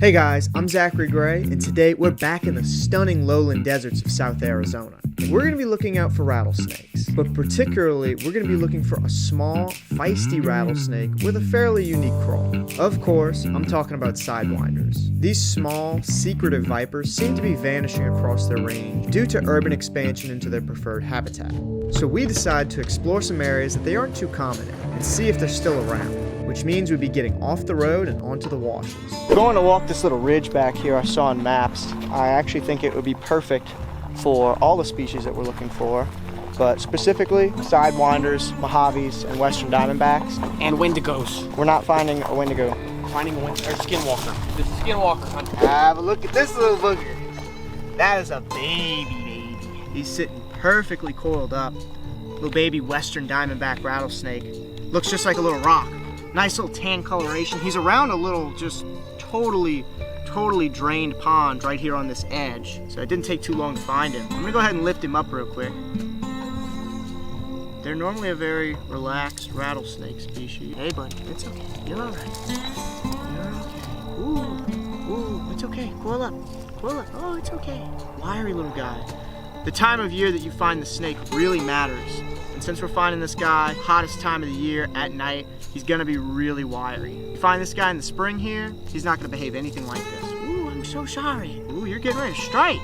Hey guys, I'm Zachary Gray, and today we're back in the stunning lowland deserts of South Arizona. We're going to be looking out for rattlesnakes, but particularly we're going to be looking for a small, feisty rattlesnake with a fairly unique crawl. Of course, I'm talking about sidewinders. These small, secretive vipers seem to be vanishing across their range due to urban expansion into their preferred habitat. So we decided to explore some areas that they aren't too common in and see if they're still around, which means we'd be getting off the road and onto the washes. Going to walk this little ridge back here I saw on maps. I actually think it would be perfect for all the species that we're looking for, but specifically sidewinders, Mojaves, and western diamondbacks. And wendigos. We're not finding a wendigo. Finding a skinwalker. This is skinwalker hunting. Have a look at this little booger. That is a baby. He's sitting perfectly coiled up. Little baby western diamondback rattlesnake. Looks just like a little rock. Nice little tan coloration. He's around a little just totally drained pond right here on this edge. So it didn't take too long to find him. I'm gonna go ahead and lift him up real quick. They're normally a very relaxed rattlesnake species. Hey buddy, it's okay. You're all right. You're okay. Ooh, it's okay. Coil up. Oh, it's okay. Wiry little guy. The time of year that you find the snake really matters. And since we're finding this guy, hottest time of the year at night, he's gonna be really wiry. You find this guy in the spring here, he's not gonna behave anything like this. Ooh, I'm so sorry. Ooh, you're getting ready to strike.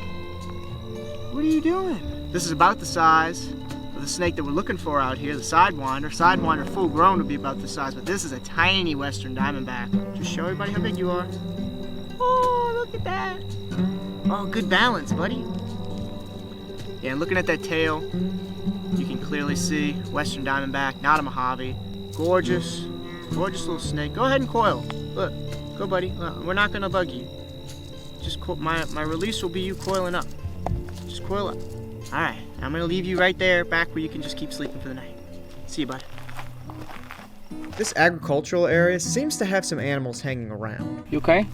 What are you doing? This is about the size of the snake that we're looking for out here, the Sidewinder. Sidewinder full grown would be about this size, but this is a tiny western diamondback. Just show everybody how big you are. Oh, look at that. Oh, good balance, buddy. Yeah, and looking at that tail, you can clearly see western diamondback, not a Mojave. Gorgeous little snake. Go ahead and coil. Look, go buddy. We're not gonna bug you. Just my release will be you coiling up. Just coil up. All right, I'm gonna leave you right there, back where you can just keep sleeping for the night. See you, bud. This agricultural area seems to have some animals hanging around. You okay?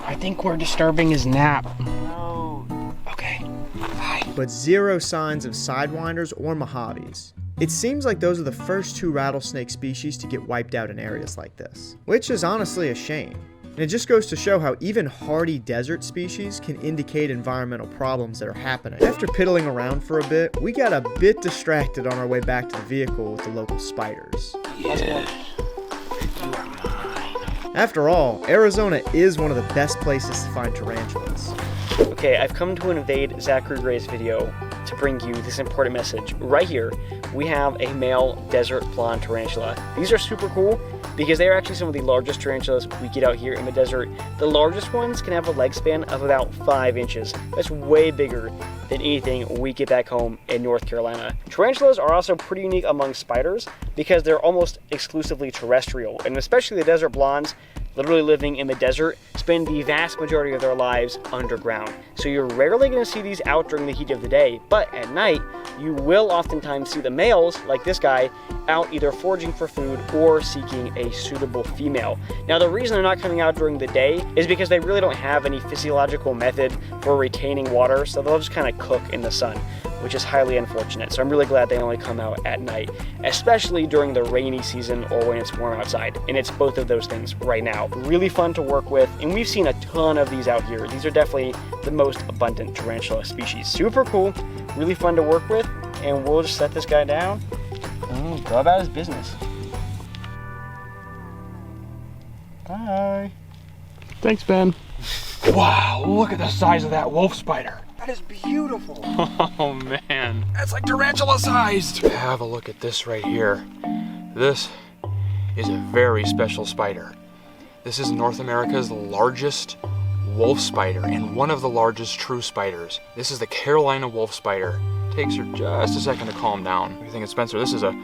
I think we're disturbing his nap. No. Okay. Bye. But zero signs of sidewinders or Mojaves. It seems like those are the first two rattlesnake species to get wiped out in areas like this, which is honestly a shame. And it just goes to show how even hardy desert species can indicate environmental problems that are happening. After piddling around for a bit, we got a bit distracted on our way back to the vehicle with the local spiders. Yeah. After all, Arizona is one of the best places to find tarantulas. Okay, I've come to invade Zachary Gray's video to bring you this important message. Right here, we have a male desert blonde tarantula. These are super cool because they are actually some of the largest tarantulas we get out here in the desert. The largest ones can have a leg span of about 5 inches. That's way bigger than anything we get back home in North Carolina. Tarantulas are also pretty unique among spiders because they're almost exclusively terrestrial, and especially the desert blondes, literally living in the desert, spend the vast majority of their lives underground. So you're rarely going to see these out during the heat of the day, but at night, you will oftentimes see the males, like this guy, out either foraging for food or seeking a suitable female. Now, the reason they're not coming out during the day is because they really don't have any physiological method for retaining water, so they'll just kind of cook in the sun, which is highly unfortunate. So I'm really glad they only come out at night, especially during the rainy season or when it's warm outside. And it's both of those things right now. Really fun to work with, and we've seen a ton of these out here. These are definitely the most abundant tarantula species. Super cool, really fun to work with, and we'll just set this guy down and go about his business. Bye. Thanks, Ben. Wow, look at the size of that wolf spider. That is beautiful. Oh man, that's like tarantula sized. Have a look at this right here. This is a very special spider. This is North America's largest wolf spider and one of the largest true spiders. This is the Carolina wolf spider. Takes her just a second to calm down. You think, Spencer, this is a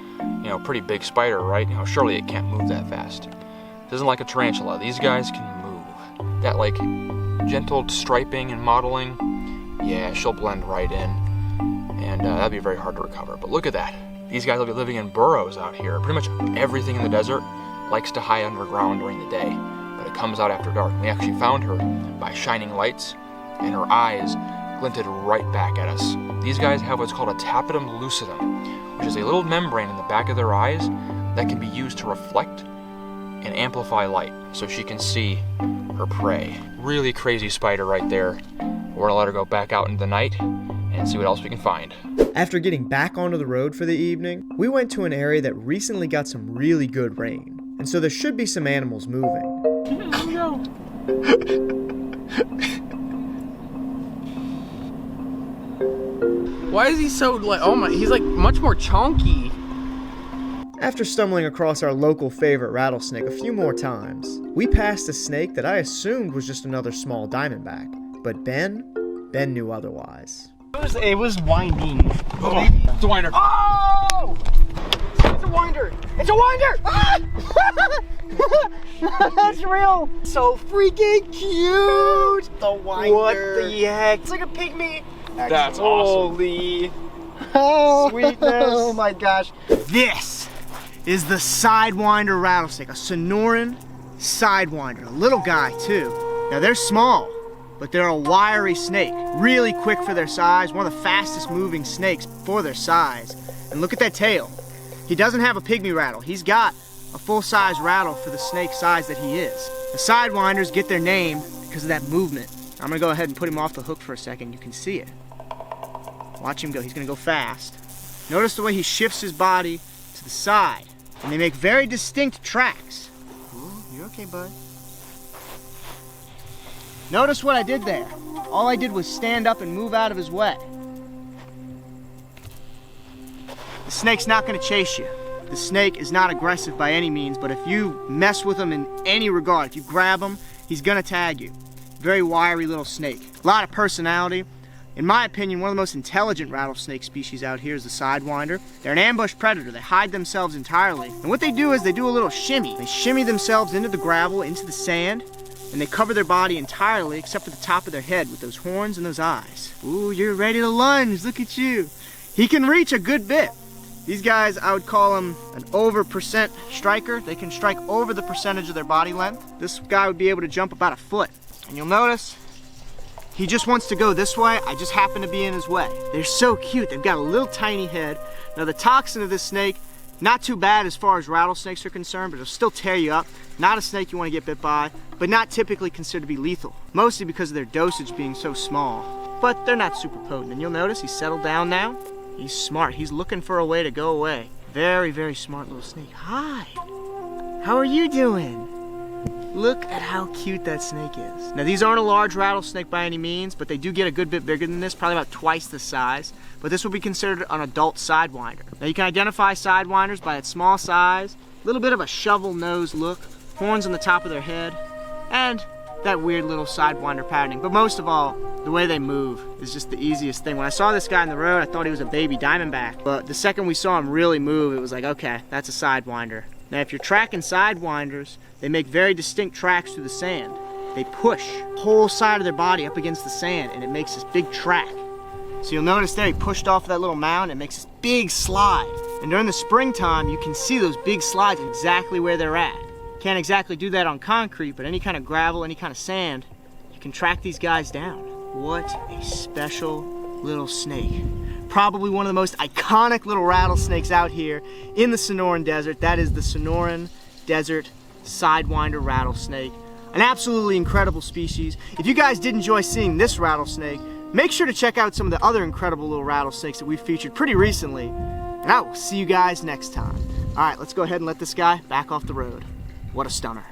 pretty big spider, right? Surely it can't move that fast. It isn't like a tarantula. These guys can move. That like gentle striping and modeling, yeah, she'll blend right in, and that'd be very hard to recover. But look at that. These guys will be living in burrows out here. Pretty much everything in the desert likes to hide underground during the day, but it comes out after dark. We actually found her by shining lights, and her eyes glinted right back at us. These guys have what's called a tapetum lucidum, which is a little membrane in the back of their eyes that can be used to reflect and amplify light so she can see her prey. Really crazy spider right there. We're gonna let her go back out into the night and see what else we can find. After getting back onto the road for the evening, we went to an area that recently got some really good rain, and so there should be some animals moving. Why is he so like, oh my, he's like much more chunky. After stumbling across our local favorite rattlesnake a few more times, we passed a snake that I assumed was just another small diamondback, but Ben knew otherwise. It was winding. Oh, it's a winder. Oh! It's a winder! It's a winder! Ah! That's real! So freaking cute! The winder. What the heck? It's like a pygmy. That's awesome. Holy Sweetness. Oh my gosh. This is the Sidewinder rattlesnake, a sonoran Sidewinder, a little guy too. Now they're small, but they're a wiry snake, really quick for their size, one of the fastest moving snakes for their size. And look at that tail. He doesn't have a pygmy rattle. He's got a full-size rattle for the snake size that he is. The Sidewinders get their name because of that movement. I'm gonna go ahead and put him off the hook for a second. You can see it. Watch him go. He's gonna go fast. Notice the way he shifts his body to the side. And they make very distinct tracks. Ooh, you're okay, bud. Notice what I did there. All I did was stand up and move out of his way. The snake's not gonna chase you. The snake is not aggressive by any means, but if you mess with him in any regard, if you grab him, he's gonna tag you. Very wiry little snake. A lot of personality. In my opinion, one of the most intelligent rattlesnake species out here is the Sidewinder. They're an ambush predator. They hide themselves entirely. And what they do is they do a little shimmy. They shimmy themselves into the gravel, into the sand, and they cover their body entirely except for the top of their head with those horns and those eyes. Ooh, you're ready to lunge. Look at you. He can reach a good bit. These guys, I would call them an over percent striker. They can strike over the percentage of their body length. This guy would be able to jump about a foot. And you'll notice, he just wants to go this way. I just happen to be in his way. They're so cute. They've got a little tiny head. Now the toxin of this snake, not too bad as far as rattlesnakes are concerned, but it'll still tear you up. Not a snake you want to get bit by, but not typically considered to be lethal. Mostly because of their dosage being so small. But they're not super potent. And you'll notice he's settled down now. He's smart. He's looking for a way to go away. Very, very smart little snake. Hi. How are you doing? Look at how cute that snake is. Now these aren't a large rattlesnake by any means, but they do get a good bit bigger than this, probably about twice the size. But this will be considered an adult Sidewinder. Now you can identify Sidewinders by its small size, a little bit of a shovel nose look, horns on the top of their head, and that weird little Sidewinder patterning. But most of all, the way they move is just the easiest thing. When I saw this guy in the road, I thought he was a baby diamondback. But the second we saw him really move, it was like, okay, that's a Sidewinder. Now if you're tracking Sidewinders, they make very distinct tracks through the sand. They push the whole side of their body up against the sand and it makes this big track. So you'll notice there he pushed off that little mound and it makes this big slide. And during the springtime, you can see those big slides exactly where they're at. Can't exactly do that on concrete, but any kind of gravel, any kind of sand, you can track these guys down. What a special little snake. Probably one of the most iconic little rattlesnakes out here in the Sonoran Desert. That is the Sonoran Desert Sidewinder rattlesnake. An absolutely incredible species. If you guys did enjoy seeing this rattlesnake, make sure to check out some of the other incredible little rattlesnakes that we've featured pretty recently. And I will see you guys next time. All right, let's go ahead and let this guy back off the road. What a stunner.